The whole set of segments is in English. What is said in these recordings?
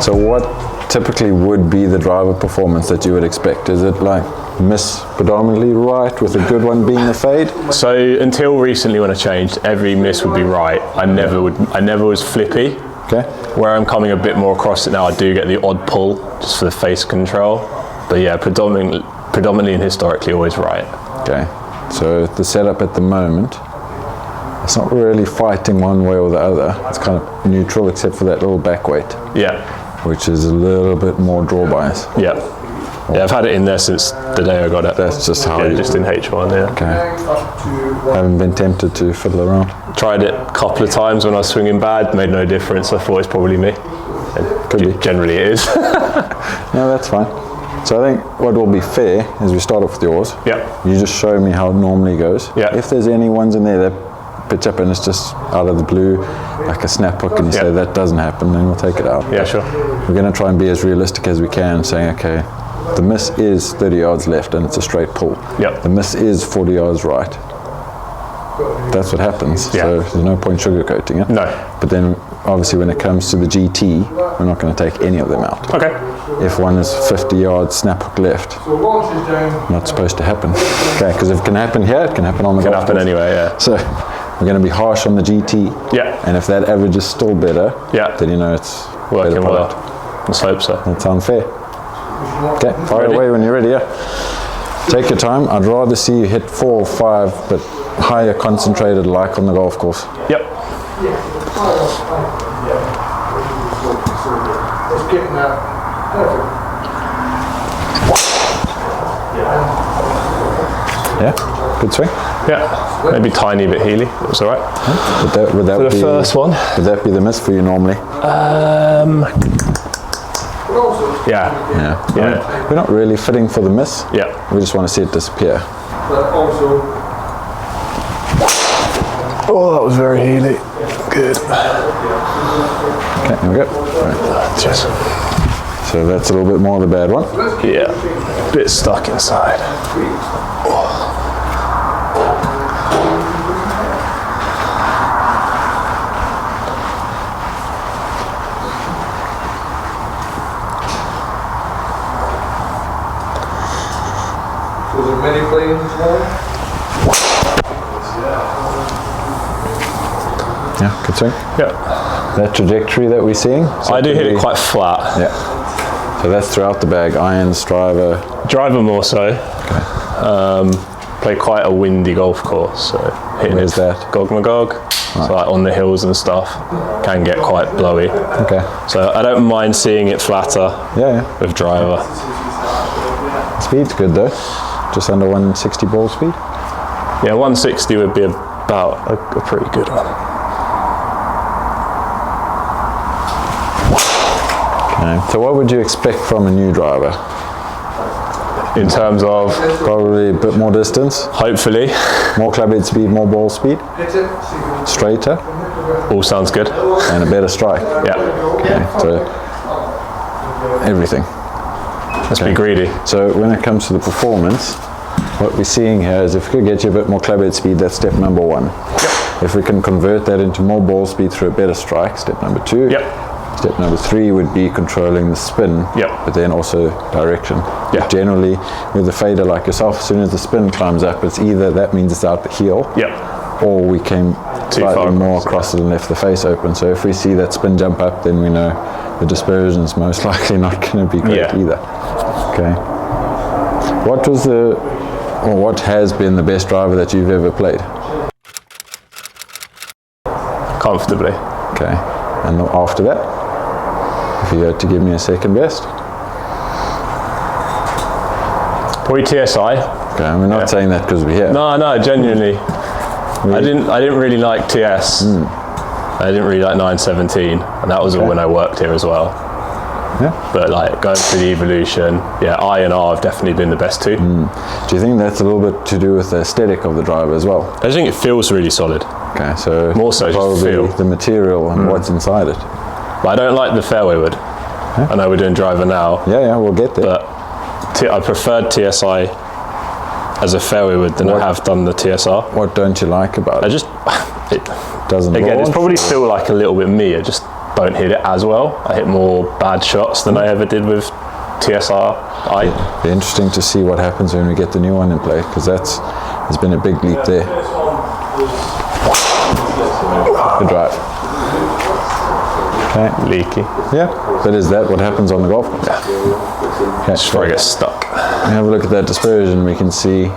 So what typically would be the driver performance that you would expect? Is it like miss predominantly right with a good one being the fade? So until recently when I changed, every miss would be right. I never was flippy. Okay. Where I'm coming a bit more across it now, I do get the odd pull just for the face control. But yeah, predominantly and historically always right. Okay. So the setup at the moment, it's not really fighting one way or the other. It's kind of neutral except for that little back weight. Yeah. Which is a little bit more draw bias. Yeah. Yeah, I've had it in there since the day I got it. That's just how you... just in H1, yeah. Okay. Haven't been tempted to fiddle around? Tried it a couple of times when I was swinging bad, made no difference. I thought it's probably me. Could be. Generally it is. No, that's fine. So I think what will be fair is we start off with yours. Yeah. You just show me how it normally goes. Yeah. If there's any ones in there that pitch up and it's just out of the blue, like a snap hook, and you say that doesn't happen, then we'll take it out. Yeah, sure. We're going to try and be as realistic as we can, saying, okay, the miss is 30 yards left and it's a straight pull. Yep. The miss is 40 yards right. That's what happens. Yeah. So there's no point sugarcoating it. No. But then obviously when it comes to the GT, we're not going to take any of them out. Okay. If one is 50 yards snap hook left, not supposed to happen. Okay, because if it can happen here, it can happen on the golf course. Can happen anyway, yeah. So we're going to be harsh on the GT. Yeah. And if that average is still better, then you know it's working well. Let's hope so. That sounds fair. Okay, fire away when you're ready, yeah. Take your time. I'd rather see you hit 4 or 5, but higher concentrated like on the golf course. Yep. Yeah, good swing. Yeah, maybe tiny bit heely. It was all right. Would that for the be, first one? Would that be the miss for you normally? Yeah. We're not really fitting for the miss. Yeah. We just want to see it disappear. Oh, that was very heely. Good. Okay, here we go. Right. Cheers. So that's a little bit more of the bad one. Yeah, bit stuck inside. Was there many playing this morning? Yeah, good swing. Yeah. That trajectory that we're seeing. I do hit it quite flat. Yeah. So that's throughout the bag, irons, driver. Driver more so. Okay. Play quite a windy golf course, so hitting Where's that? Gog-magog. Right. So like on the hills and stuff, can get quite blowy. Okay. So I don't mind seeing it flatter. Yeah. With driver. Speed's good though. Just under 160 ball speed. Yeah, 160 would be about a pretty good one. Okay. So what would you expect from a new driver? In terms of? Probably a bit more distance. Hopefully. More club head speed, more ball speed. Straighter. All sounds good. And a better strike. Yeah. Okay. So everything. Let's be greedy. So when it comes to the performance, what we're seeing here is if we could get you a bit more club head speed, that's step number 1. Yep. If we can convert that into more ball speed through a better strike, step number 2. Yep. Step number 3 would be controlling the spin, but then also direction. Yeah. Generally, with a fader like yourself, as soon as the spin climbs up, it's either that means it's out the heel, or we came slightly more across it and left the face open. So if we see that spin jump up, then we know the dispersion is most likely not going to be great either. Okay. What was what has been the best driver that you've ever played? Comfortably. Okay. And after that, if you had to give me a second best? Probably TSI. Okay, we're not saying that because we're here. No, genuinely. I didn't really like TS. I didn't really like 917, and that was all when I worked here as well. Yeah. But like going through the evolution, I and R have definitely been the best two. Do you think that's a little bit to do with the aesthetic of the driver as well? I just think it feels really solid. Okay, so more so probably the material and what's inside it. But I don't like the fairway wood. I know we're doing driver now. Yeah, we'll get there. But I preferred TSI as a fairway wood than I have done the TSR. What don't you like about it? It doesn't. Doesn't. Again, it's probably still like a little bit me. It just don't hit it as well. I hit more bad shots than I ever did with TSR. It'd be interesting to see what happens when we get the new one in play, because there's been a big leap there. Good drive. Okay. Leaky. Yeah, but is that what happens on the golf course? Okay. Just before I get stuck. We have a look at that dispersion. We can see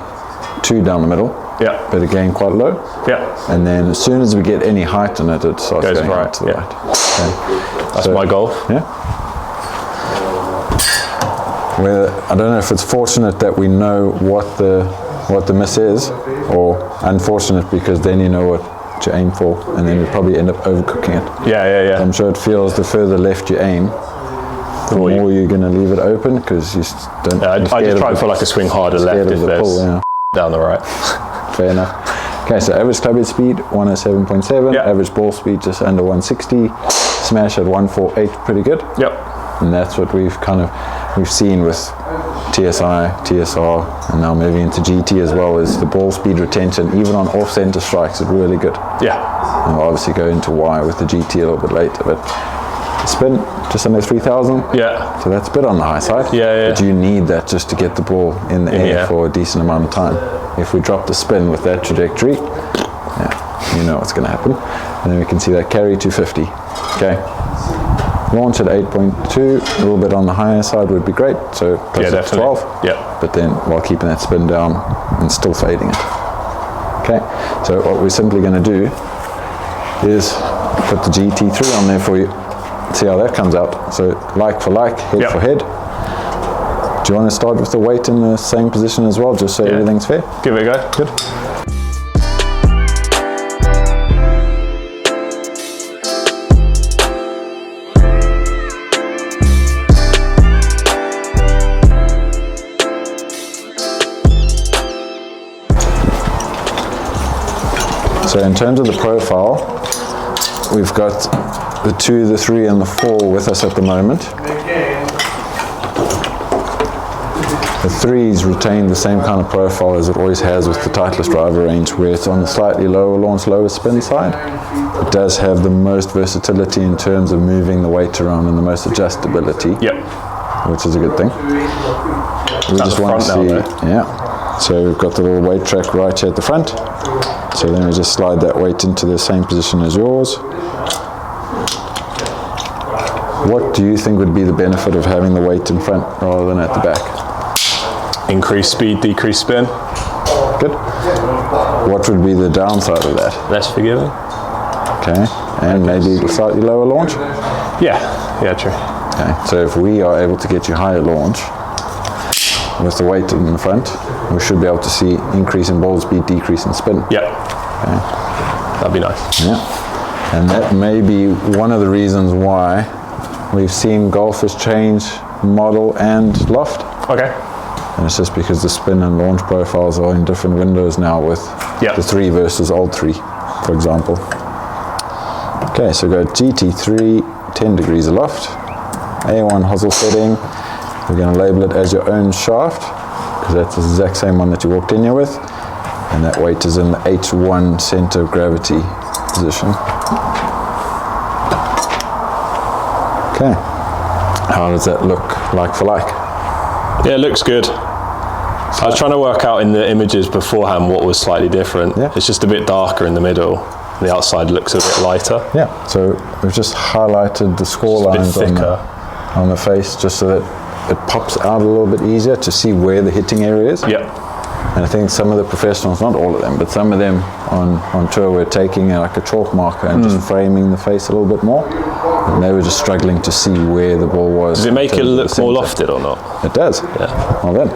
2 down the middle. Yeah. But again, quite low. Yeah. And then as soon as we get any height in it, it starts Goes going right. out to the Yeah. right. Okay. That's my goal. Yeah. Where I don't know if it's fortunate that we know what the miss is, or unfortunate because then you know what to aim for, and then you probably end up overcooking it. Yeah. I'm sure it feels the further left you aim, the more you're going to leave it open, because you don't. Yeah, I just try and feel like a swing harder left if there's pull, down the right. Fair enough. Okay, so average club head speed 107.7, average ball speed just under 160, smash at 148, pretty good. Yep. And that's what we've seen with TSI, TSR, and now moving into GT as well, is the ball speed retention, even on off-center strikes, is really good. Yeah. And we'll obviously go into why with the GT a little bit later, but spin just under 3,000. Yeah. So that's a bit on the high side. Yeah. But you need that just to get the ball in the air for a decent amount of time. If we drop the spin with that trajectory, you know what's going to happen. And then we can see that carry 250. Okay. Launch at 8.2, a little bit on the higher side would be great. So plus up to 12. Yeah. But then while keeping that spin down and still fading it. Okay. So what we're simply going to do is put the GT3 on there for you. See how that comes out. So like for like, head for head. Do you want to start with the weight in the same position as well, just so everything's fair? Give it a go. Good. So in terms of the profile, we've got the 2, the 3 and the 4 with us at the moment. The 3's retained the same kind of profile as it always has with the Titleist driver range, where it's on the slightly lower launch, lower spin side. It does have the most versatility in terms of moving the weight around and the most adjustability. Yep. Which is a good thing. We just want to see, so we've got the little weight track right here at the front. So then we just slide that weight into the same position as yours. What do you think would be the benefit of having the weight in front rather than at the back? Increase speed, decrease spin. Good. What would be the downside of that? Less forgiving. Okay. And maybe slightly lower launch? Yeah, true. Okay. So if we are able to get you higher launch with the weight in the front, we should be able to see increase in ball speed, decrease in spin. Yeah. Okay. That'd be nice. Yeah. And that may be one of the reasons why we've seen golfers change model and loft. Okay. And it's just because the spin and launch profiles are in different windows now with the 3 versus old 3, for example. Okay, so go GT3, 10 degrees aloft, A1 hosel setting. We're going to label it as your own shaft, because that's the exact same one that you walked in here with. And that weight is in the H1 center of gravity position. Okay. How does that look like for like? Yeah, it looks good. I was trying to work out in the images beforehand what was slightly different. Yeah. It's just a bit darker in the middle. The outside looks a bit lighter. Yeah, so we've just highlighted the score lines on the face just so that it pops out a little bit easier to see where the hitting area is. Yep. And I think some of the professionals, not all of them, but some of them on tour were taking like a chalk marker and just framing the face a little bit more. And they were just struggling to see where the ball was. Does it make it look more lofted or not? It does. Yeah. Well then.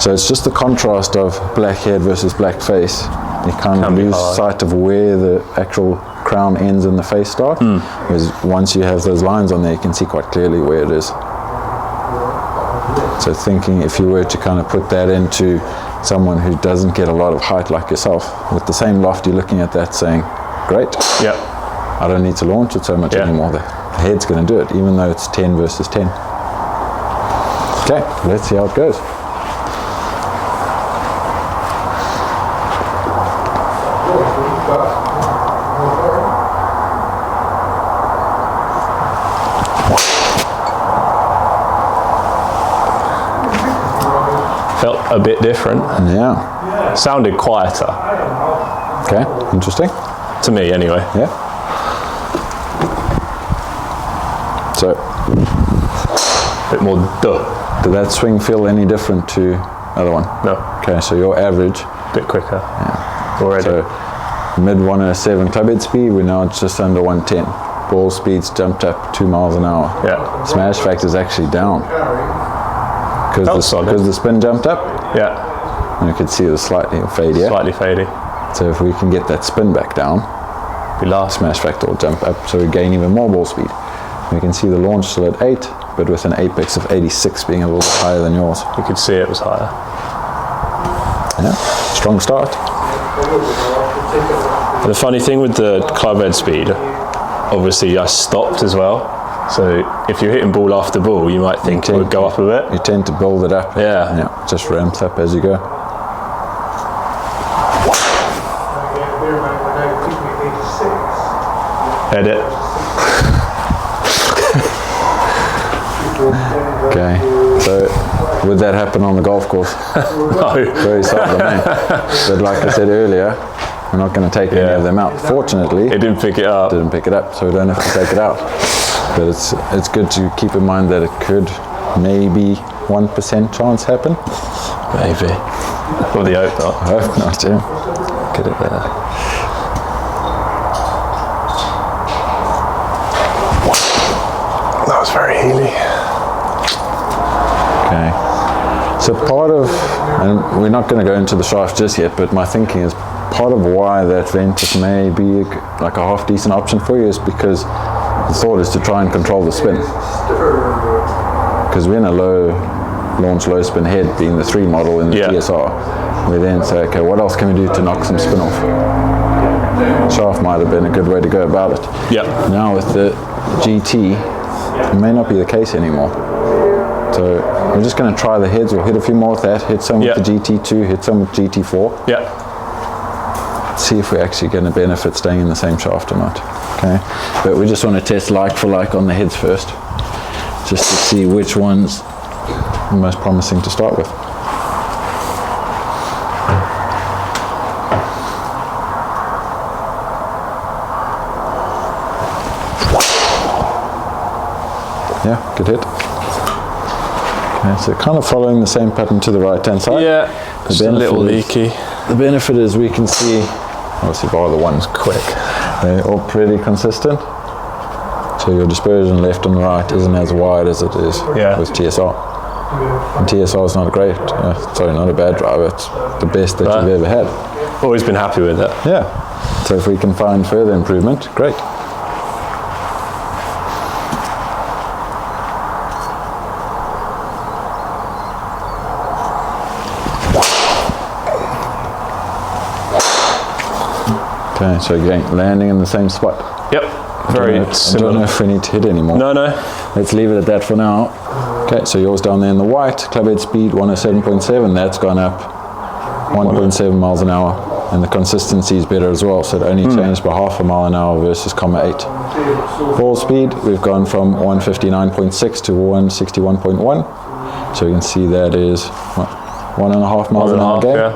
So it's just the contrast of black head versus black face. You kind of lose sight of where the actual crown ends and the face start. Whereas once you have those lines on there, you can see quite clearly where it is. So thinking if you were to kind of put that into someone who doesn't get a lot of height like yourself, with the same loft, you're looking at that saying, great. Yeah. I don't need to launch it so much anymore. The head's going to do it, even though it's 10 versus 10. Okay, let's see how it goes. felt a bit different. Yeah. Sounded quieter. Okay, interesting. To me, anyway. Yeah. So, a bit more duh. did that swing feel any different to other one? No. Okay, so your average. A bit quicker. Yeah. Already. So, mid 107 club head speed, we're now just under 110. Ball speed's jumped up 2 miles an hour. Yeah. Smash factor's actually down. Because the spin jumped up. Yeah. And you can see the slightly fadey. Slightly fadey. So if we can get that spin back down, smash factor will jump up, so we gain even more ball speed. We can see the launch still at 8, but with an apex of 86 being a little bit higher than yours. You could see it was higher. Yeah, strong start. The funny thing with the club head speed, obviously I stopped as well. So if you're hitting ball after ball, you might think it would go up a bit. You tend to build it up. Yeah. Yeah, just ramps up as you go. Edit. Okay, so would that happen on the golf course? No. Very seldom, but like I said earlier, we're not going to take any of them out. Fortunately, it didn't pick it up. Didn't pick it up, so we don't have to take it out. But it's good to keep in mind that it could maybe 1% chance happen. Maybe. Well, the hope not. I hope not, yeah. Get it there. That was very heely. Okay. So part of, and we're not going to go into the shaft just yet, but my thinking is part of why that ventus may be like a half decent option for you is because the thought is to try and control the spin. Because we're in a low launch, low spin head, being the 3 model in the TSR. We then say, okay, what else can we do to knock some spin off? Shaft might have been a good way to go about it. Yeah. Now with the GT, it may not be the case anymore. So we're just going to try the heads. We'll hit a few more with that, hit some with the GT2, hit some with GT4. Yeah. See if we're actually going to benefit staying in the same shaft or not. Okay, but we just want to test like for like on the heads first, just to see which one's the most promising to start with. Yeah, good hit. Okay, so kind of following the same pattern to the right hand side. Yeah, just a little leaky. The benefit is we can see, obviously bar the one's quick, they're all pretty consistent. So your dispersion left and right isn't as wide as it is with TSR. And TSR is not a great, not a bad driver, it's the best that you've ever had. Always been happy with it. Yeah, so if we can find further improvement, great. Okay, so again, landing in the same spot. Yep, very similar. I don't know if we need to hit anymore. No. Let's leave it at that for now. Okay, so yours down there in the white, club head speed 107.7, that's gone up 1.7 miles an hour, and the consistency is better as well, so it only changed by half a mile an hour versus 0.8. Ball speed, we've gone from 159.6 to 161.1, so you can see that is 1.5 miles an hour gain. Yeah.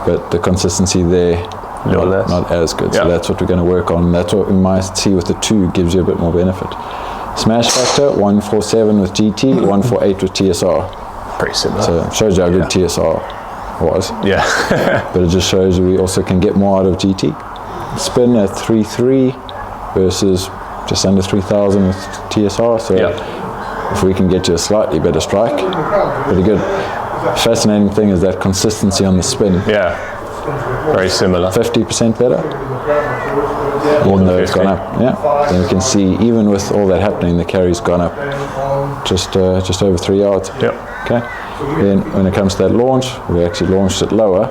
But the consistency there, not as good. So that's what we're going to work on. That's what we might see with the 2 gives you a bit more benefit. Smash factor 147 with GT, 148 with TSR. Pretty similar. So it shows you how good TSR was. Yeah. But it just shows you we also can get more out of GT. Spin at 3.3 versus just under 3,000 with TSR. So if we can get you a slightly better strike, pretty good. Fascinating thing is that consistency on the spin. Yeah. Very similar. 50% better. Even though it's gone up. Yeah. Then you can see even with all that happening, the carry's gone up just over 3 yards. Yep. Okay. Then when it comes to that launch, we actually launched it lower,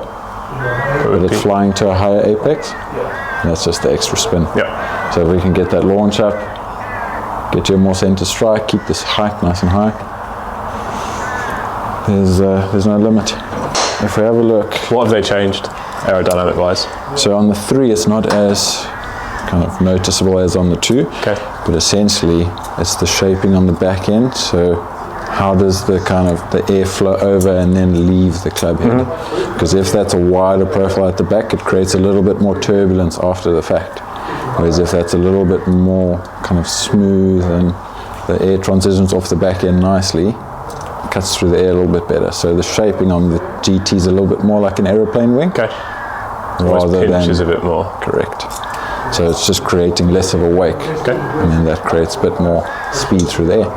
but it's flying to a higher apex. And that's just the extra spin. Yep. So if we can get that launch up, get you a more center strike, keep this height nice and high, there's no limit. If we have a look. What have they changed aerodynamic wise? So on the 3 it's not as kind of noticeable as on the 2. Okay. But essentially it's the shaping on the back end. So how does the kind of the air flow over and then leave the club head? Because if that's a wider profile at the back, it creates a little bit more turbulence after the fact. Whereas if that's a little bit more kind of smooth and the air transitions off the back end nicely, cuts through the air a little bit better. So the shaping on the GT is a little bit more like an aeroplane wing. Okay. Rather pinches than, a bit more. Correct. So it's just creating less of a wake. Okay. And then that creates a bit more speed through the air.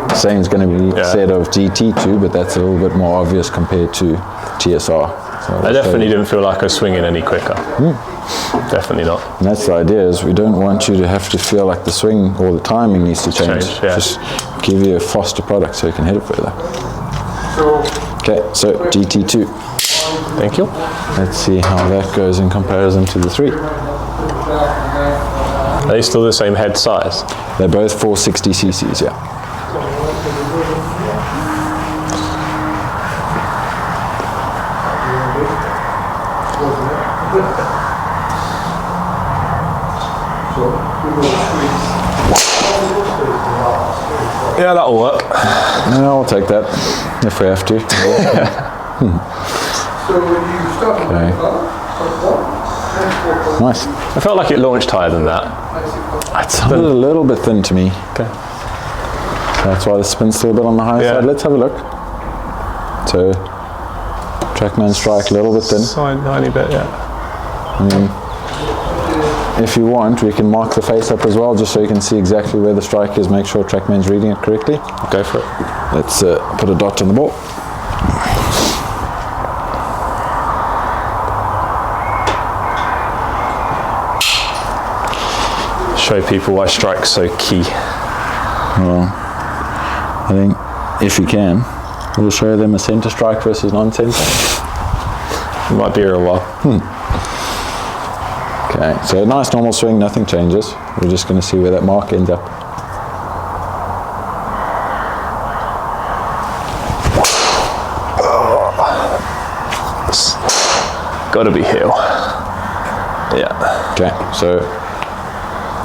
The same is going to be said of GT2, but that's a little bit more obvious compared to TSR. So I definitely didn't feel like I was swinging any quicker. Definitely not. And that's the idea, is we don't want you to have to feel like the swing or the timing needs to change. Just give you a faster product so you can hit it further. Okay, so GT2. Thank you. Let's see how that goes in comparison to the 3. Are they still the same head size? They're both 460 cc's, yeah. Yeah, that'll work. No, I'll take that if we have to. Okay. Nice. I felt like it launched higher than that. It sounded a little bit thin to me. Okay. That's why the spin's still a bit on the high side. Let's have a look. So, Trackman strike a little bit thin. Tiny bit, yeah. If you want, we can mark the face up as well, just so you can see exactly where the strike is, make sure Trackman's reading it correctly. Go for it. Let's put a dot on the ball. Show people why strike's so key. Well, I think if you can, we'll show them a centre strike versus non-centre. It might be here a while. Okay, so a nice normal swing, nothing changes. We're just going to see where that mark ends up. Got to be heel. Yeah. Okay, so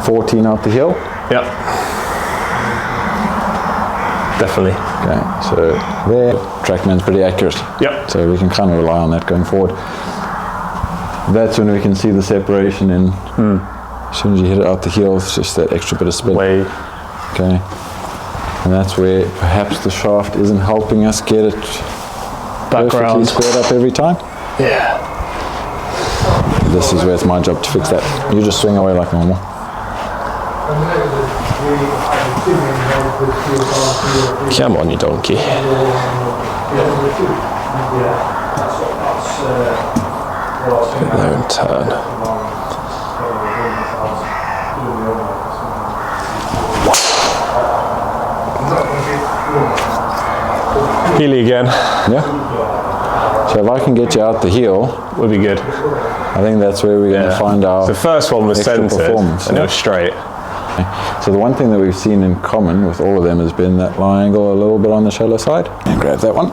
14 out the heel. Yep. Definitely. Okay, so there, Trackman's pretty accurate. Yep. So we can kind of rely on that going forward. That's when we can see the separation in. As soon as you hit it out the heel, it's just that extra bit of spin. Way. Okay. And that's where perhaps the shaft isn't helping us get it perfectly squared up every time. Yeah. This is where it's my job to fix that. You just swing away like normal. Come on, you donkey. There and turn. Healy again. Yeah. So if I can get you out the heel, Would be good. I think that's where we're going to find our The first one was extra centered performance. and it was straight. So the one thing that we've seen in common with all of them has been that lie angle a little bit on the shallow side. And grab that one.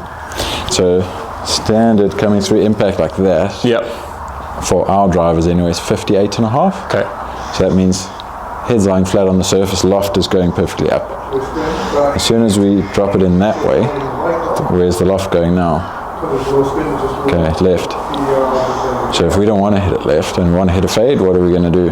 So standard coming through impact like that. Yep. For our drivers anyway is 58.5. Okay. So that means head's lying flat on the surface, loft is going perfectly up. As soon as we drop it in that way, where's the loft going now? Okay, left. So if we don't want to hit it left and we want to hit a fade, what are we going to do?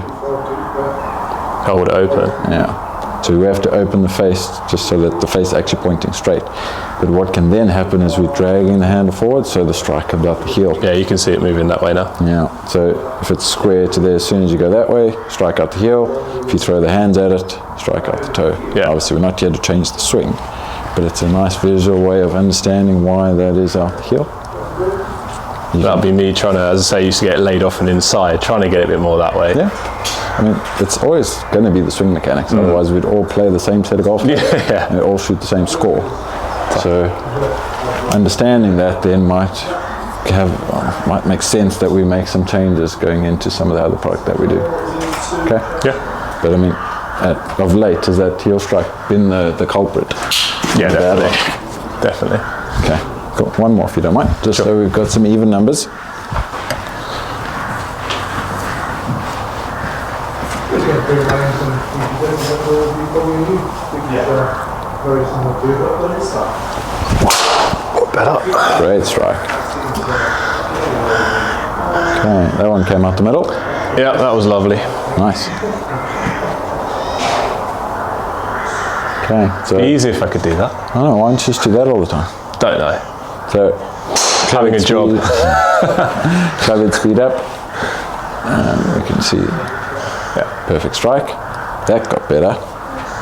Hold it open. Yeah. So we have to open the face just so that the face is actually pointing straight. But what can then happen is we're dragging the handle forward so the strike comes out the heel. Yeah, you can see it moving that way now. Yeah. So if it's square to there, as soon as you go that way, strike out the heel. If you throw the hands at it, strike out the toe. Yeah. Obviously we're not here to change the swing, but it's a nice visual way of understanding why that is out the heel. That'd be me trying to, as I say, I used to get laid off and inside, trying to get it a bit more that way. Yeah. I mean, it's always going to be the swing mechanics, otherwise we'd all play the same set of golf balls and all shoot the same score. So understanding that then might make sense that we make some changes going into some of the other product that we do. Okay? Yeah. But I mean, of late, has that heel strike been the culprit? Yeah, definitely. Okay, cool. One more if you don't mind, just so we've got some even numbers. Better. Great strike. Okay, that one came out the middle. Yeah, that was lovely. Nice. Okay, so Easy if I could do that. I don't know, why don't you just do that all the time? Don't know. So, Having a job. Covered speed up. And we can see, perfect strike. That got better.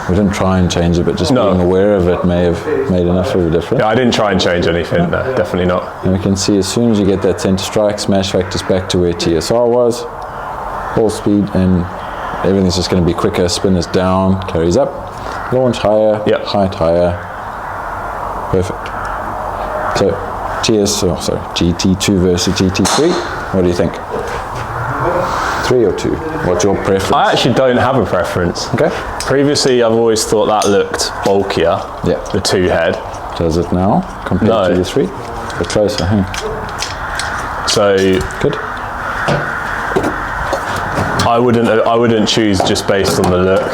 We didn't try and change it, but just being aware of it may have made enough of a difference. Yeah, I didn't try and change anything, no, definitely not. And we can see as soon as you get that centre strike, smash factor's back to where TSR was. Full speed, and everything's just going to be quicker. Spin is down, carries up. Launch higher, height higher. Perfect. So, GT2 versus GT3. What do you think? 3 or 2? What's your preference? I actually don't have a preference. Okay. Previously, I've always thought that looked bulkier, the 2 head. Does it now compared to the 3? A bit closer, huh? So good. I wouldn't choose just based on the look,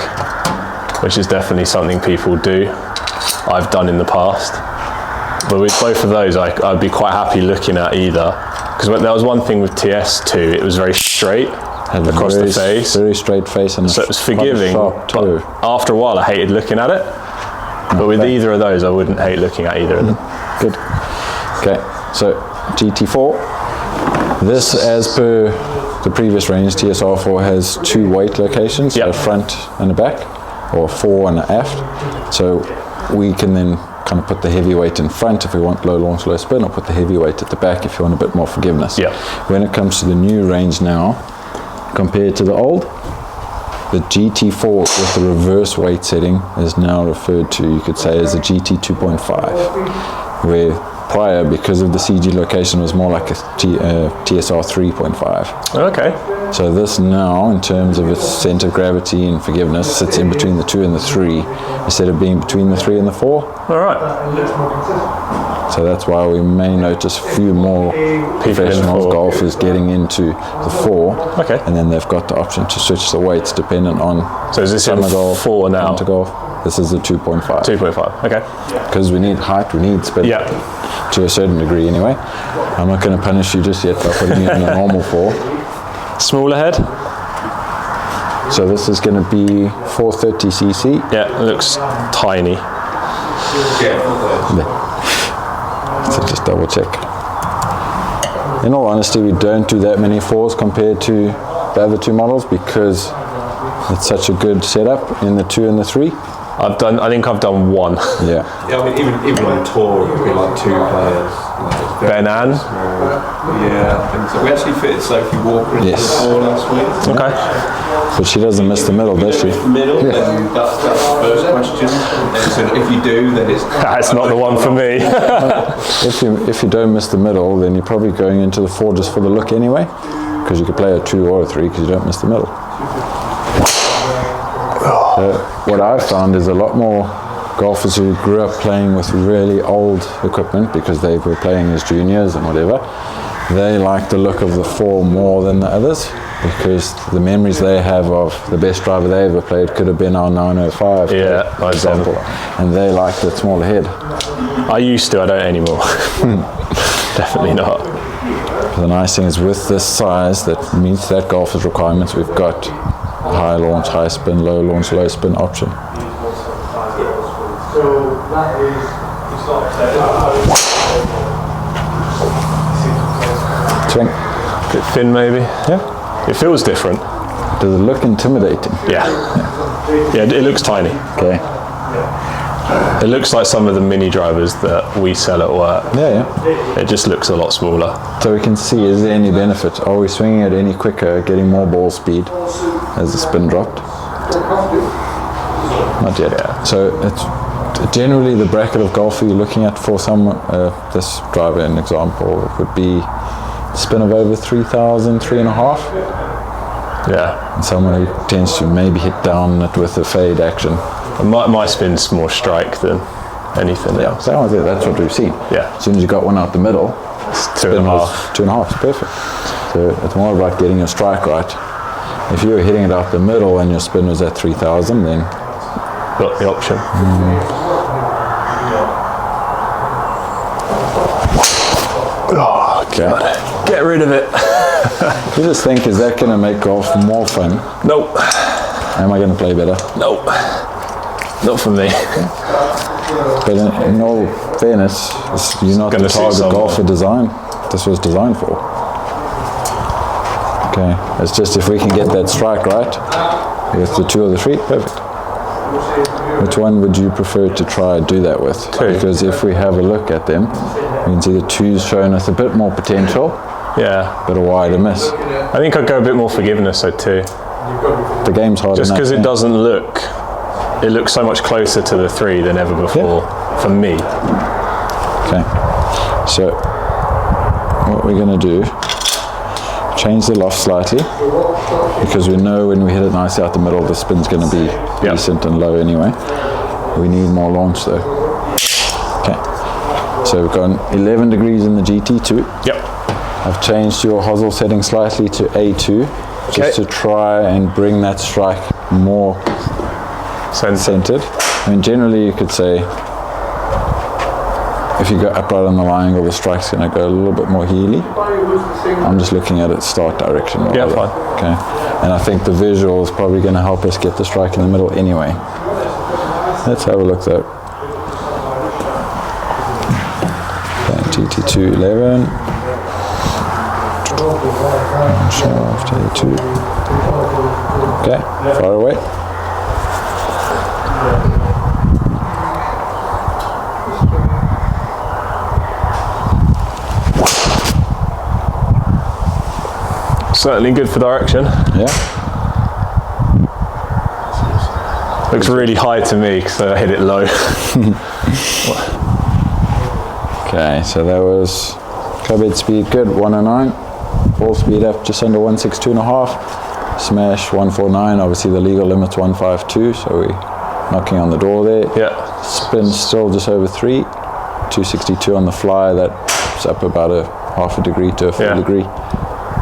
which is definitely something people do. I've done in the past. But with both of those, I'd be quite happy looking at either. Because there was one thing with TS2, it was very straight across the face. Very straight face, and so it was forgiving. But after a while, I hated looking at it. But with either of those, I wouldn't hate looking at either of them. Good. Okay, so GT4. This, as per the previous range, TSR4 has 2 weight locations, a front and a back, or 4 and an aft. So we can then kind of put the heavy weight in front if we want low launch, low spin, or put the heavy weight at the back if you want a bit more forgiveness. When it comes to the new range now, compared to the old, the GT4 with the reverse weight setting is now referred to, you could say, as a GT2.5, where prior, because of the CG location, was more like a TSR 3.5. Okay. So this now, in terms of its centre of gravity and forgiveness, sits in between the 2 and the 3, instead of being between the 3 and the 4. All right. So that's why we may notice a few more professional golfers getting into the 4. Okay. And then they've got the option to switch the weights dependent on So is this in golf, 4 now? winter golf. This is the 2.5. 2.5, okay. Because we need height, we need spin. To a certain degree anyway. I'm not going to punish you just yet by putting you in a normal 4. Smaller head? So this is going to be 430cc. Yeah, it looks tiny. So just double check. In all honesty, we don't do that many 4s compared to the other 2 models because it's such a good setup in the 2 and the 3. I think I've done 1. Yeah. Yeah, I mean, even on tour, it would be like 2 players. Ben Ann? Yeah, and so we actually fitted Sophie Walker into the tour last week. Okay. But she doesn't miss the middle, does she? Middle, then that's the first question. And so if you do, then it's... That's not the one for me. If you don't miss the middle, then you're probably going into the 4 just for the look anyway, because you could play a 2 or a 3 because you don't miss the middle. What I've found is a lot more golfers who grew up playing with really old equipment because they were playing as juniors and whatever, they like the look of the 4 more than the others because the memories they have of the best driver they ever played could have been our 905, for example, and they like that smaller head. I used to, I don't anymore. Definitely not. The nice thing is with this size that meets that golfer's requirements, we've got high launch, high spin, low launch, low spin option. Swing. Bit thin maybe? Yeah. It feels different. Does it look intimidating? Yeah, it looks tiny. Okay. It looks like some of the mini drivers that we sell at work. Yeah. It just looks a lot smaller. So we can see, is there any benefit? Are we swinging it any quicker, getting more ball speed as the spin dropped? Not yet. Yeah. So it's generally the bracket of golfer you're looking at for this driver, an example, would be spin of over 3,000, 3.5. Yeah. And someone who tends to maybe hit down it with a fade action. My spin's more strike than anything else. So that's what we've seen. Yeah. As soon as you got one out the middle, it's 2.5. 2.5 is perfect. So it's more about getting your strike right. If you were hitting it out the middle and your spin was at 3,000, then got the option. Oh, God. Get rid of it. You just think, is that going to make golf more fun? Nope. Am I going to play better? Nope. Not for me. But in all fairness, you're not the target golfer design. This was designed for. Okay, it's just if we can get that strike right with the 2 or the 3, perfect. Which one would you prefer to try do that with? 2. Because if we have a look at them, we can see the 2's showing us a bit more potential. Yeah. But a wider miss. I think I'd go a bit more forgiveness at 2. The game's hard. Just because it doesn't look, it looks so much closer to the 3 than ever before, for me. Okay, so what we're going to do, change the loft slightly, because we know when we hit it nicely out the middle, the spin's going to be decent and low anyway. We need more launch though. Okay, so we've gone 11 degrees in the GT2. Yep. I've changed your hosel setting slightly to A2, just to try and bring that strike more centered. I mean, generally you could say, if you go upright on the line angle, the strike's going to go a little bit more heely. I'm just looking at its start direction. Yeah, fine. Okay, and I think the visual is probably going to help us get the strike in the middle anyway. Let's have a look though. Okay, GT2 11. Shaft A2. Okay, far away. Certainly good for direction. Yeah. Looks really high to me because I hit it low. Okay, so that was club head speed good, 109. Ball speed up just under 162.5. Smash 149. Obviously the legal limit's 152, so we're knocking on the door there. Yeah. Spin still just over 3. 262 on the fly. That's up about a half a degree to a full degree.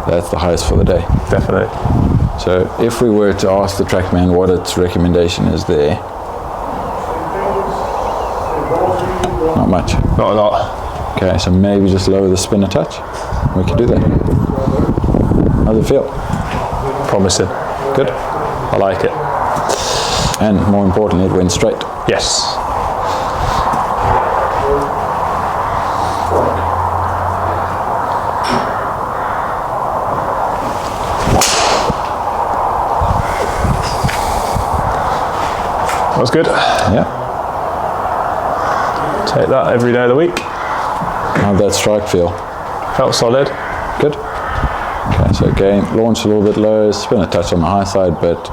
That's the highest for the day. Definitely. So if we were to ask the TrackMan what its recommendation is there, not much. Not a lot. Okay, so maybe just lower the spin a touch. We could do that. How's it feel? Promising. Good. I like it. And more importantly, it went straight. Yes. That was good. Yeah. Take that every day of the week. How'd that strike feel? Felt solid. Good. Okay, so again, launch a little bit low, spin a touch on the high side, but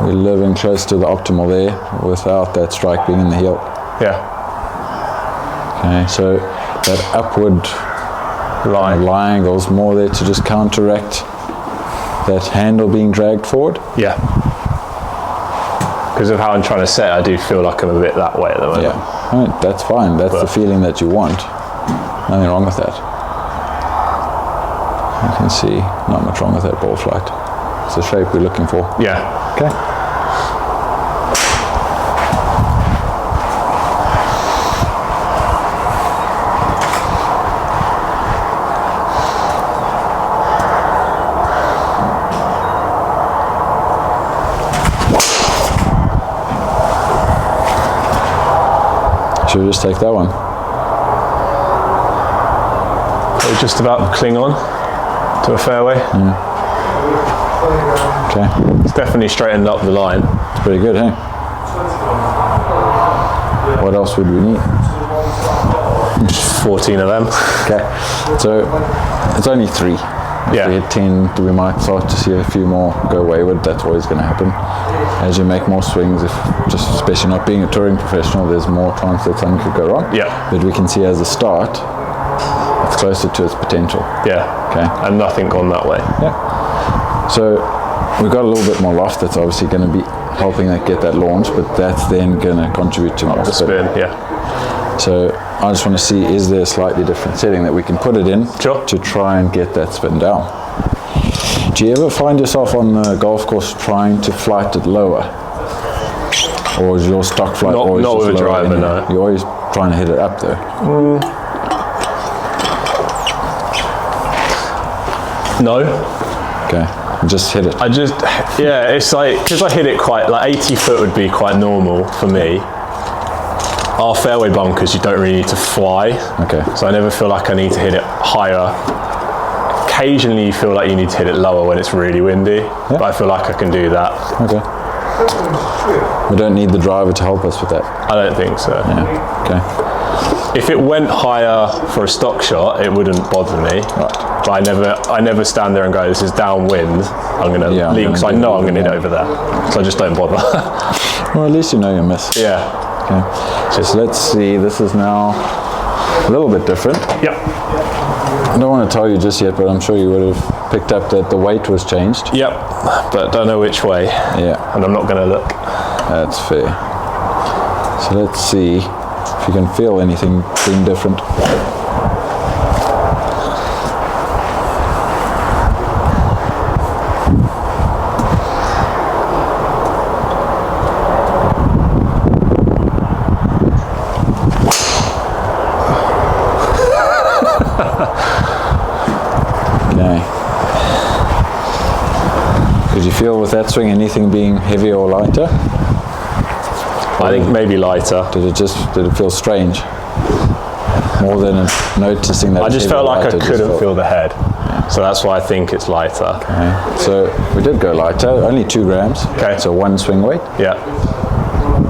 we're living close to the optimal there without that strike being in the heel. Yeah. Okay, so that upward lie angle's more there to just counteract that handle being dragged forward. Yeah. Because of how I'm trying to set, I do feel like I'm a bit that way at the moment. Yeah, right, that's fine. That's the feeling that you want. Nothing wrong with that. You can see not much wrong with that ball flight. It's the shape we're looking for. Yeah. Okay. Should we just take that one? We're just about cling on to a fairway. Yeah. Okay. It's definitely straightened up the line. It's pretty good, hey? What else would we need? Just 14 of them. Okay. So it's only 3. If we hit 10, we might start to see a few more go wayward. That's always going to happen. As you make more swings, especially not being a touring professional, there's more chance that something could go wrong. Yeah. But we can see as a start, it's closer to its potential. Yeah. Okay. And nothing gone that way. Yeah. So we've got a little bit more loft. That's obviously going to be helping that get that launch, but that's then going to contribute to more spin. Yeah. So I just want to see, is there a slightly different setting that we can put it in to try and get that spin down? Do you ever find yourself on the golf course trying to flight it lower? Or is your stock flight Not always with just a lower driver, anyway? no. You're always trying to hit it up though. No. Okay, just hit it. Yeah, it's like, because I hit it quite, like 80 foot would be quite normal for me. Our fairway bunkers, you don't really need to fly. Okay. So I never feel like I need to hit it higher. Occasionally you feel like you need to hit it lower when it's really windy, but I feel like I can do that. Okay. We don't need the driver to help us with that. I don't think so. Yeah. Okay. If it went higher for a stock shot, it wouldn't bother me. Right. But I never stand there and go, this is downwind, I'm going to lean, because I know I'm going to hit it over there. So I just don't bother. Well, at least you know you miss. Yeah. Okay. So let's see, this is now a little bit different. Yep. I don't want to tell you just yet, but I'm sure you would have picked up that the weight was changed. Yep, but don't know which way. Yeah. And I'm not going to look. That's fair. So let's see if you can feel anything being different. Okay. Did you feel with that swing anything being heavier or lighter? I think maybe lighter. Did it feel strange? More than noticing that? I just felt like I couldn't feel the head. Yeah. So that's why I think it's lighter. Okay. So we did go lighter, only 2 grams. Okay. So 1 swing weight. Yeah.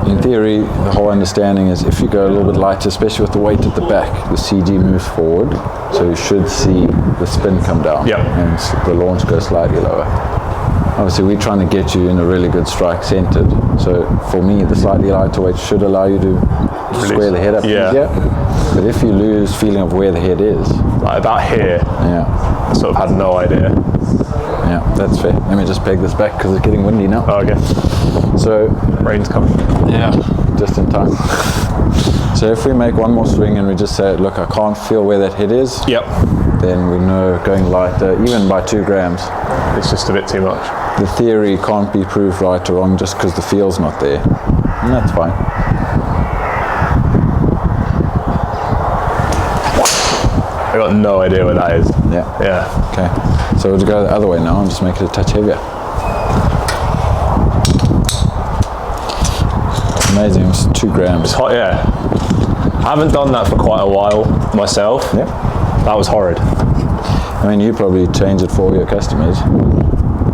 In theory, the whole understanding is if you go a little bit lighter, especially with the weight at the back, the CG moves forward. So you should see the spin come down. Yep. And the launch go slightly lower. Obviously, we're trying to get you in a really good strike centered. So for me, the slightly lighter weight should allow you to square the head up easier. But if you lose feeling of where the head is, Like about here, yeah, I sort of had no idea. yeah, that's fair. Let me just peg this back because it's getting windy now. Oh, okay. So Rain's coming. yeah, just in time. So if we make one more swing and we just say, look, I can't feel where that head is, Yep. then we know going lighter, even by 2 grams, It's just a bit too much. the theory can't be proved right or wrong just because the feel's not there. And that's fine. I got no idea where that is. Yeah. Yeah. Okay. So we'll go the other way now and just make it a touch heavier. Amazing, it was 2 grams. It's hot, yeah. I haven't done that for quite a while myself. Yeah. That was horrid. I mean, you probably change it for your customers.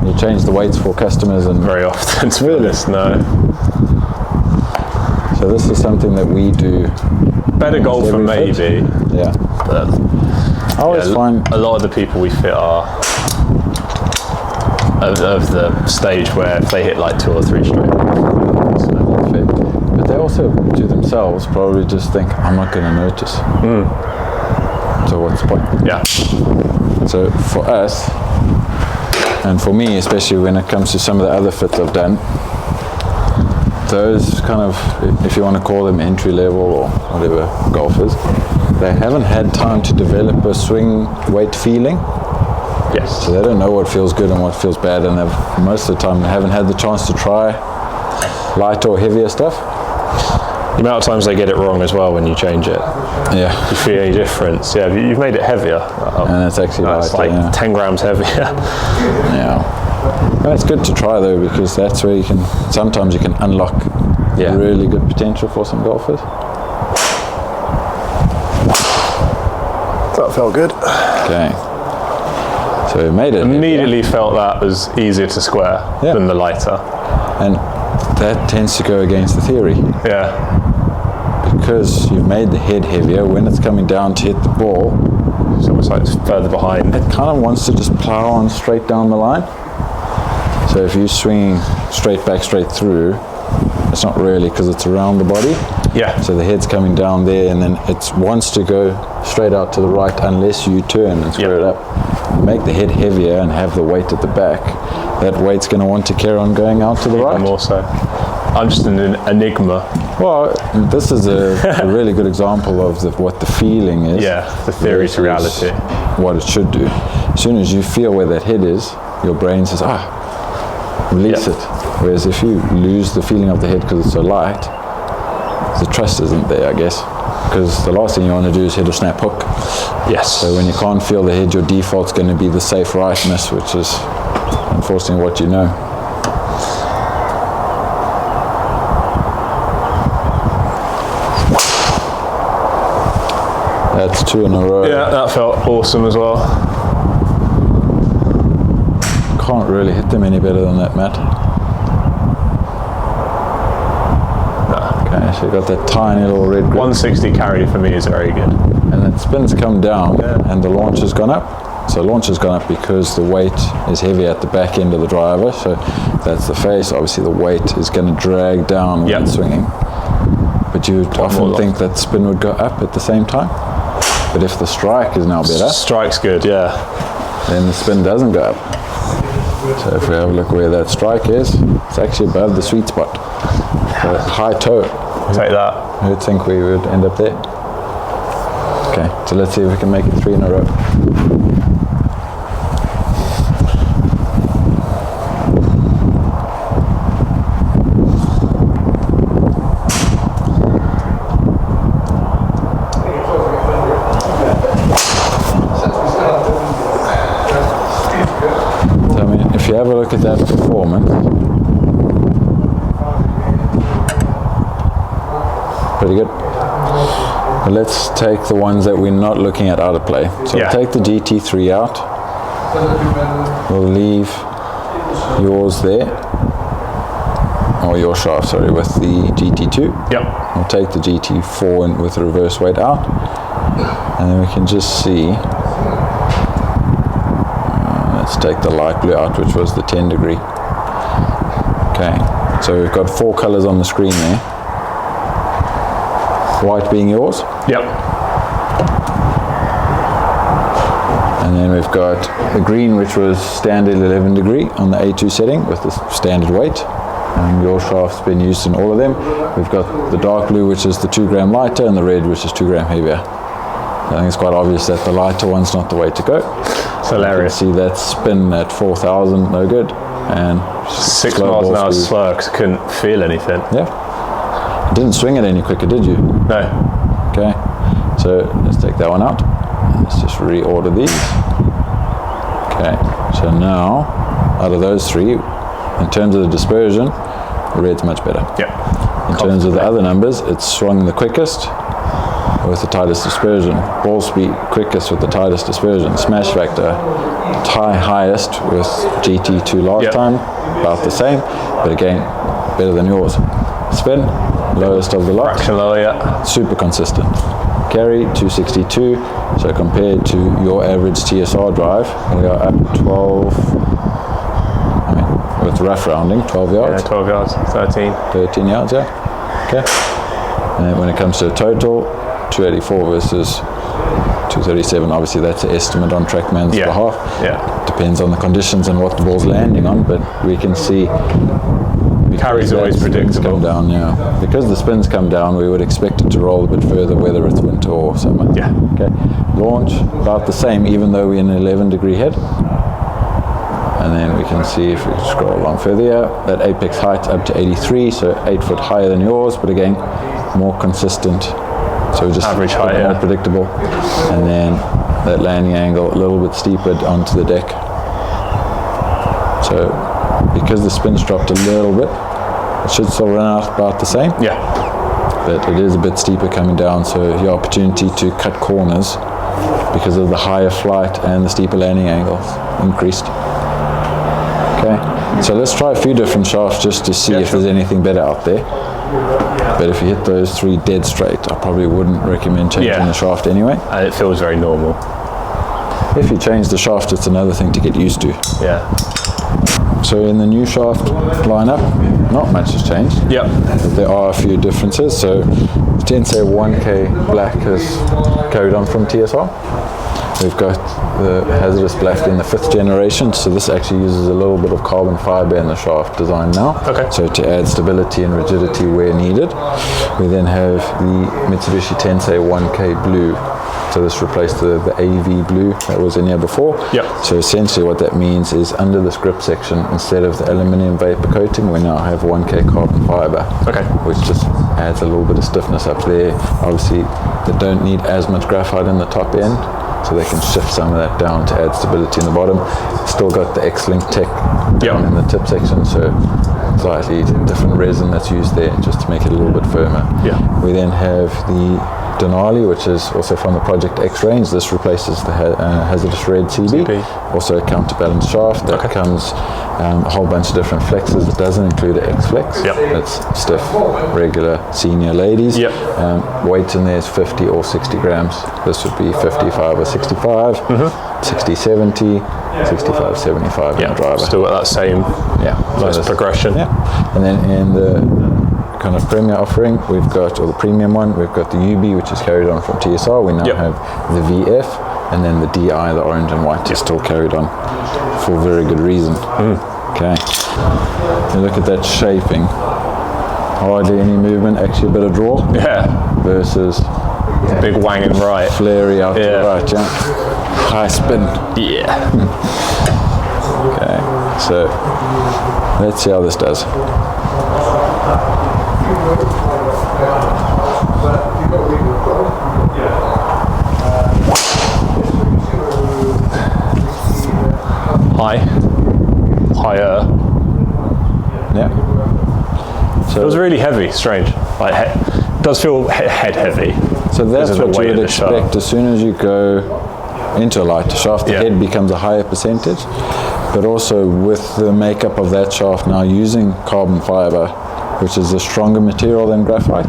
You change the weights for customers and... Very often, to be honest, no. So this is something that we do. Better golfer every maybe, fit. Yeah. but I always find... a lot of the people we fit are of the stage where if they hit like 2 or 3 straight. But they also, to themselves, probably just think, I'm not going to notice. So what's the point? Yeah. So for us, and for me, especially when it comes to some of the other fits I've done, those kind of, if you want to call them entry level or whatever golfers, they haven't had time to develop a swing weight feeling. Yes. So they don't know what feels good and what feels bad, and they've, most of the time they haven't had the chance to try lighter or heavier stuff. The amount of times they get it wrong as well when you change it. Yeah. Do you feel any difference? Yeah, you've made it heavier. And it's actually It's lighter, like 10 grams heavier. Yeah. And it's good to try though, because that's where you can, sometimes you can unlock really good potential for some golfers. That felt good. Okay. So we made it. Immediately felt that was easier to square than the lighter. And that tends to go against the theory. Yeah. Because you've made the head heavier, when it's coming down to hit the ball, It's almost like it's further behind. it kind of wants to just plow on straight down the line. So if you're swinging straight back, straight through, it's not really, because it's around the body. Yeah. So the head's coming down there, and then it wants to go straight out to the right unless you turn and square it up. Make the head heavier and have the weight at the back. That weight's going to want to carry on going out to the right. More so. I'm just an enigma. Well, this is a really good example of what the feeling is. Yeah, the theory to reality. What it should do. As soon as you feel where that head is, your brain says, release it. Whereas if you lose the feeling of the head because it's so light, the trust isn't there, I guess. Because the last thing you want to do is hit a snap hook. Yes. So when you can't feel the head, your default's going to be the safe rightness, which is unfortunately what you know. That's 2 in a row. Yeah, that felt awesome as well. Can't really hit them any better than that, Matt. Okay, so you got that tiny little red grip. 160 carry for me is very good. And then spin's come down and the launch has gone up. So launch has gone up because the weight is heavy at the back end of the driver. So that's the face. Obviously the weight is going to drag down when it's swinging. But you'd often think that spin would go up at the same time. But if the strike is now better, strike's good, yeah, then the spin doesn't go up. So if we have a look where that strike is, it's actually above the sweet spot. So high toe. Take that. Who'd think we would end up there? Okay, so let's see if we can make it 3 in a row. If you have a look at that performance, pretty good. But let's take the ones that we're not looking at out of play. So we'll take the GT3 out. We'll leave yours there, or your shaft, sorry, with the GT2. Yep. We'll take the GT4 in with the reverse weight out, and then we can just see. Let's take the light blue out, which was the 10 degree. Okay, so we've got 4 colors on the screen there. White being yours. Yep. And then we've got the green, which was standard 11 degree on the A2 setting with the standard weight. And your shaft's been used in all of them. We've got the dark blue, which is the 2 gram lighter, and the red, which is 2 gram heavier. I think it's quite obvious that the lighter one's not the way to go. It's hilarious. You can see that spin at 4,000, no good. And 6 miles an hour slower because I couldn't feel anything. Yeah. Didn't swing it any quicker, did you? No. Okay. So let's take that one out. Let's just reorder these. Okay. So now, out of those 3, in terms of the dispersion, red's much better. Yeah. In terms of the other numbers, it's swung the quickest with the tightest dispersion. Ball speed quickest with the tightest dispersion. Smash factor highest with GT2 last time, about the same, but again, better than yours. Spin, lowest of the lot. Fraction lower, yeah. Super consistent. Carry 262. So compared to your average TSR drive, we are up 12. I mean, with rough rounding, 12 yards. Yeah, 12 yards, 13 yards, yeah. Okay. And then when it comes to total, 284 versus 237. Obviously, that's an estimate on TrackMan's behalf. Yeah. Depends on the conditions and what the ball's landing on, but we can see. Carry's always predictable. Come down, yeah. Because the spins come down, we would expect it to roll a bit further, whether it's winter or summer. Yeah. Okay. Launch about the same, even though we're in an 11 degree head. And then we can see if we scroll along further here, that apex height up to 83, so 8 foot higher than yours, but again, more consistent. So just average height, more predictable. And then that landing angle a little bit steeper onto the deck. So because the spin's dropped a little bit, it should still run out about the same. Yeah. But it is a bit steeper coming down, so your opportunity to cut corners because of the higher flight and the steeper landing angles increased. Okay, so let's try a few different shafts just to see if there's anything better out there. But if you hit those 3 dead straight, I probably wouldn't recommend changing the shaft anyway. And it feels very normal. If you change the shaft, it's another thing to get used to. Yeah. So in the new shaft lineup, not much has changed. Yep. But there are a few differences. So the Tensei 1K Black has carried on from TSR. We've got the hazardous black in the 5th generation, so this actually uses a little bit of carbon fiber in the shaft design now, so to add stability and rigidity where needed. We then have the Mitsubishi Tensei 1K blue, so this replaced the AV blue that was in here before. So essentially what that means is under this grip section, instead of the aluminium vapor coating, we now have 1K carbon fiber, which just adds a little bit of stiffness up there. Obviously they don't need as much graphite in the top end, so they can shift some of that down to add stability in the bottom. Still got the X-Link tech down in the tip section, so slightly different resin that's used there just to make it a little bit firmer. We then have the Denali, which is also from the Project X range. This replaces the hazardous red CB. Also a counterbalance shaft that comes a whole bunch of different flexes. It doesn't include an X-Flex. That's stiff, regular senior ladies. Weight in there is 50 or 60 grams. This would be 55 or 65, 60, 70, 65, 75 in the driver. Still got that same nice progression. And then in the kind of premier offering, we've got, or the premium one, we've got the UB, which is carried on from TSR. We now have the VF, and then the DI, the orange and white, is still carried on for very good reason. Okay, you look at that shaping, hardly any movement, actually a bit of draw. Versus big wanging right, flary out to the right, high spin. Okay, so let's see how this does. Higher. So it was really heavy, strange. Like it does feel head heavy. So that's what you would expect. As soon as you go into a lighter shaft, the head becomes a higher percentage. But also with the makeup of that shaft now using carbon fiber, which is a stronger material than graphite,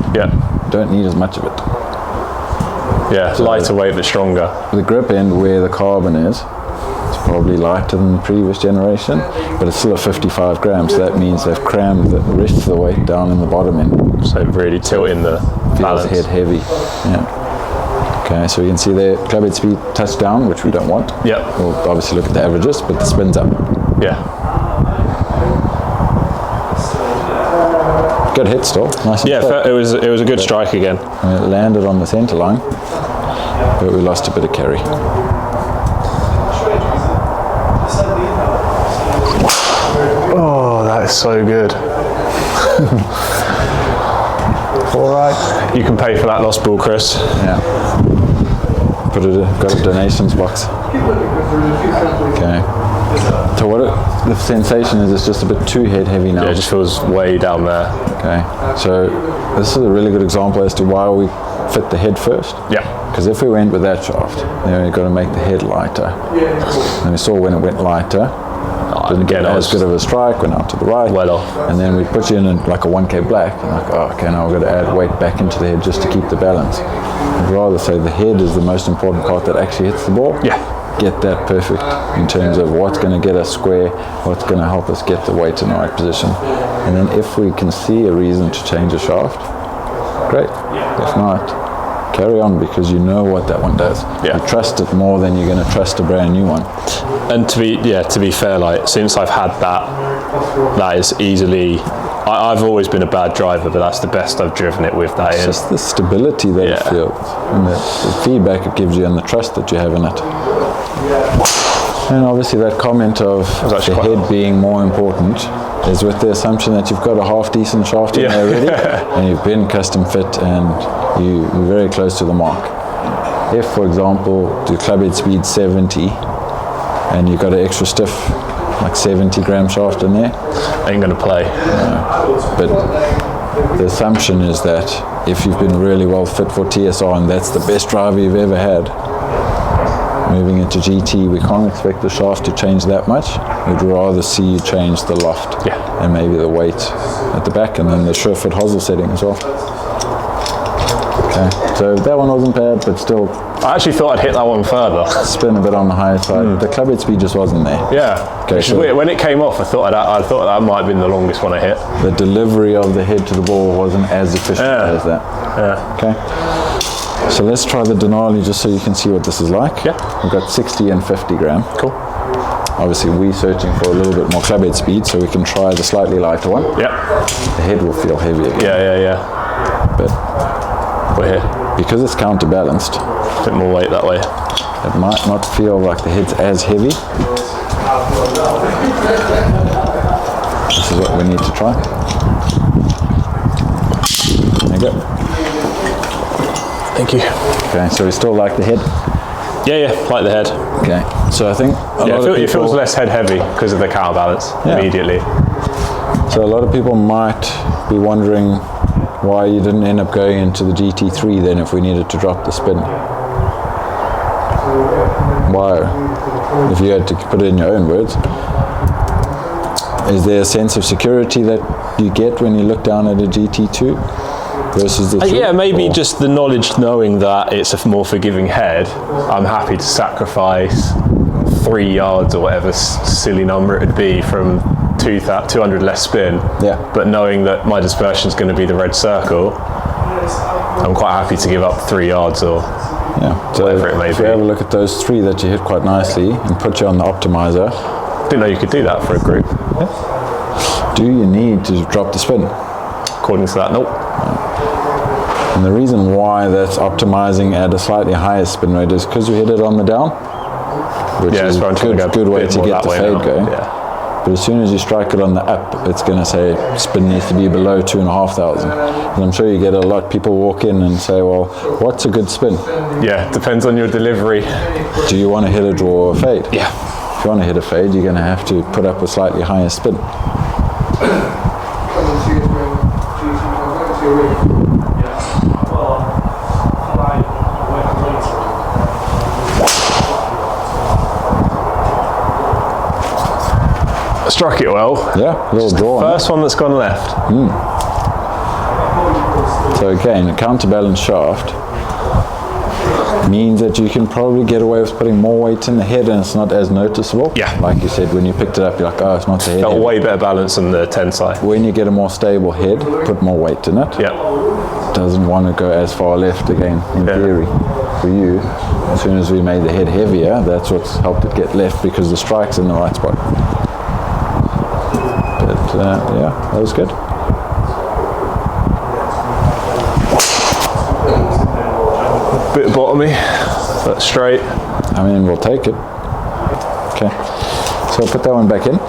don't need as much of it. So lighter weight but stronger. The grip end where the carbon is, it's probably lighter than the previous generation, but it's still a 55 grams, so that means they've crammed the rest of the weight down in the bottom end. So really tilting the balance. Feels head heavy. Okay, so you can see there, club head speed touch down, which we don't want. We'll obviously look at the averages, but the spin's up. Good hit still, nice and thick. It was a good strike again. And it landed on the centre line, but we lost a bit of carry. Oh, that is so good. Alright. You can pay for that lost ball, Chris. Got a donations box. Okay. So the sensation is, it's just a bit too head heavy now. It just feels way down there. Okay. So this is a really good example as to why we fit the head first. Because if we went with that shaft, then we've got to make the head lighter. And we saw when it went lighter, didn't get as good of a strike, went out to the right. Well off. And then we put you in like a 1K black, and like, okay, now we've got to add weight back into the head just to keep the balance. I'd rather say the head is the most important part that actually hits the ball. Get that perfect in terms of what's going to get us square, what's going to help us get the weight in the right position. And then if we can see a reason to change a shaft, great. If not, carry on, because you know what that one does. You trust it more than you're going to trust a brand new one. And to be fair, like since I've had that is easily. I've always been a bad driver, but that's the best I've driven it with. That it's just the stability that it feels, and the feedback it gives you, and the trust that you have in it. And obviously that comment of the head being more important is with the assumption that you've got a half decent shaft in there already, and you've been custom fit, and you're very close to the mark. If, for example, the club head speed 70, and you've got an extra stiff, like 70 gram shaft in there, ain't going to play. But the assumption is that if you've been really well fit for TSR and that's the best driver you've ever had, moving into GT, we can't expect the shaft to change that much. We'd rather see you change the loft and maybe the weight at the back, and then the Sure-Fit hosel setting as well. Okay, so that one wasn't bad, but still. I actually thought I'd hit that one further. Spin a bit on the higher side. The club head speed just wasn't there. Okay, which is weird. When it came off, I thought that might have been the longest one I hit. The delivery of the head to the ball wasn't as efficient as that. Okay. So let's try the Denali just so you can see what this is like. Yeah. We've got 60 and 50 gram. Cool. Obviously we're searching for a little bit more club head speed, so we can try the slightly lighter one. Yeah. The head will feel heavy again. Yeah. But we're here. Because it's counterbalanced, A bit more weight that way. it might not feel like the head's as heavy. This is what we need to try. There you go. Thank you. Okay, so we still like the head? Yeah, like the head. Okay, so I think a lot of people... It feels less head heavy because of the counterbalance immediately. So a lot of people might be wondering why you didn't end up going into the GT3 then if we needed to drop the spin. Why? If you had to put it in your own words. Is there a sense of security that you get when you look down at a GT2 versus the 3? Yeah, maybe just the knowledge knowing that it's a more forgiving head. I'm happy to sacrifice 3 yards or whatever silly number it would be from 200 less spin. Yeah. But knowing that my dispersion is going to be the red circle, I'm quite happy to give up 3 yards or whatever it may be. If you have a look at those 3 that you hit quite nicely and put you on the optimizer. Didn't know you could do that for a group. Yeah. Do you need to drop the spin? According to that, nope. And the reason why that's optimizing at a slightly higher spin rate is because you hit it on the down, which is a good way to get the fade going. Yeah. But as soon as you strike it on the up, it's going to say spin needs to be below 2,500. And I'm sure you get a lot of people walk in and say, well, what's a good spin? Yeah, depends on your delivery. Do you want to hit a draw or a fade? Yeah. If you want to hit a fade, you're going to have to put up a slightly higher spin. Struck it well. Yeah, a little draw. First one that's gone left. So again, a counterbalance shaft means that you can probably get away with putting more weight in the head and it's not as noticeable. Yeah. Like you said, when you picked it up, you're like, oh, it's not the head. Got way better balance than the Tensai. When you get a more stable head, put more weight in it. Yeah. Doesn't want to go as far left again, in theory. For you, as soon as we made the head heavier, that's what's helped it get left because the strike's in the right spot. But yeah, that was good. Bit bottomy, but straight. I mean, we'll take it. Okay, so I'll put that one back in.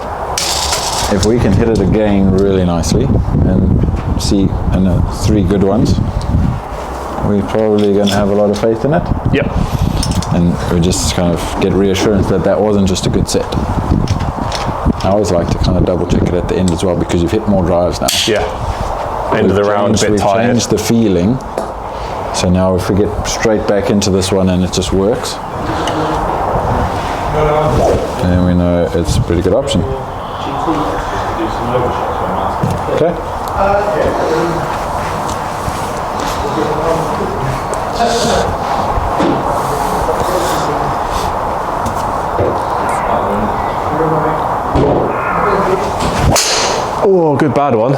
If we can hit it again really nicely and see 3 good ones, we're probably going to have a lot of faith in it. Yep. And we just kind of get reassurance that that wasn't just a good set. I always like to kind of double check it at the end as well because you've hit more drives now. Yeah. End of the round, a bit tired. We've changed the feeling. So now if we get straight back into this one and it just works, then we know it's a pretty good option. Okay. Oh, good bad one.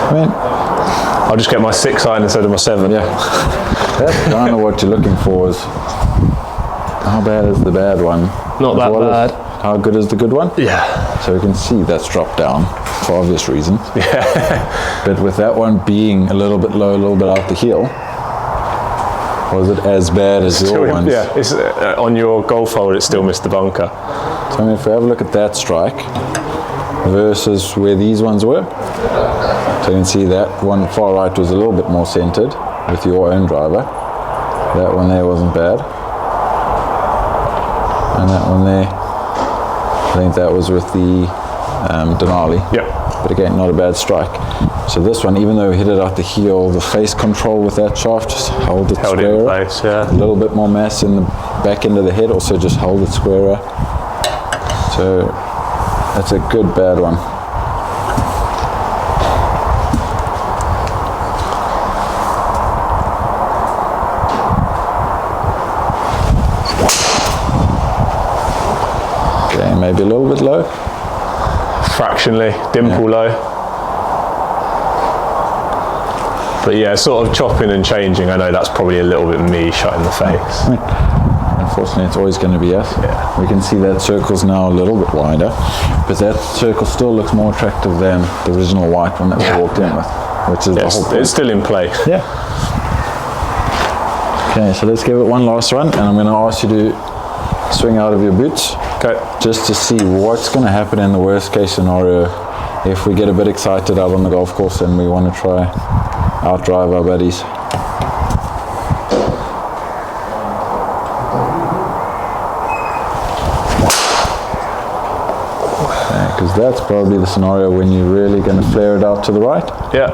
I mean, I'll just get my 6 iron instead of my 7. Yeah. That's kind of what you're looking for is how bad is the bad one? Not that bad. How good is the good one? Yeah. So you can see that's dropped down for obvious reasons. Yeah. But with that one being a little bit low, a little bit out the heel, was it as bad as your ones? Yeah, it's, on your golf hole it still missed the bunker. So I mean, if we have a look at that strike versus where these ones were, so you can see that one far right was a little bit more centered with your own driver. That one there wasn't bad. And that one there, I think that was with the Denali. Yeah. But again, not a bad strike. So this one, even though we hit it out the heel, the face control with that shaft just held it Held it in place, yeah. A little bit more mass in the back end of the head, also just held it squarer. So that's a good bad one. Okay, maybe a little bit low. Fractionally, dimple low. But yeah, sort of chopping and changing, I know that's probably a little bit me shut in the face. Unfortunately, it's always going to be us. Yeah. We can see that circle's now a little bit wider, but that circle still looks more attractive than the original white one that we walked in with, which is the whole point. It's still in play. Yeah. Okay, so let's give it one last run, and I'm going to ask you to swing out of your boots. Okay. Just to see what's going to happen in the worst case scenario if we get a bit excited out on the golf course and we want to try outdrive our buddies. Because that's probably the scenario when you're really going to flare it out to the right. Yeah.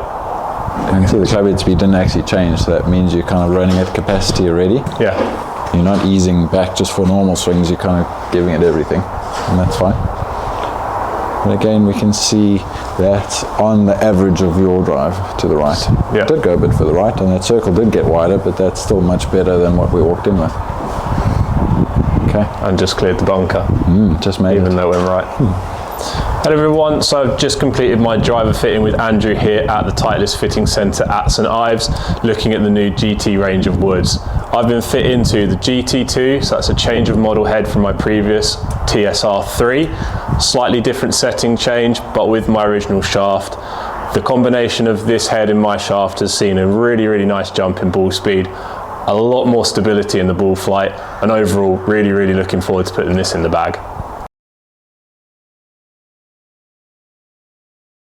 You can see the club head speed didn't actually change, so that means you're kind of running at capacity already. Yeah. You're not easing back just for normal swings, you're kind of giving it everything, and that's fine. But again, we can see that on the average of your drive to the right. Yeah. It did go a bit for the right, and that circle did get wider, but that's still much better than what we walked in with. Okay. And just cleared the bunker. Just made even though we're right. Hello everyone, so I've just completed my driver fitting with Andrew here at the Titleist Fitting Centre at St Ives, looking at the new GT range of woods. I've been fit into the GT2, so that's a change of model head from my previous TSR3, slightly different setting change, but with my original shaft. The combination of this head and my shaft has seen a really, really nice jump in ball speed, a lot more stability in the ball flight, and overall really, really looking forward to putting this in the bag.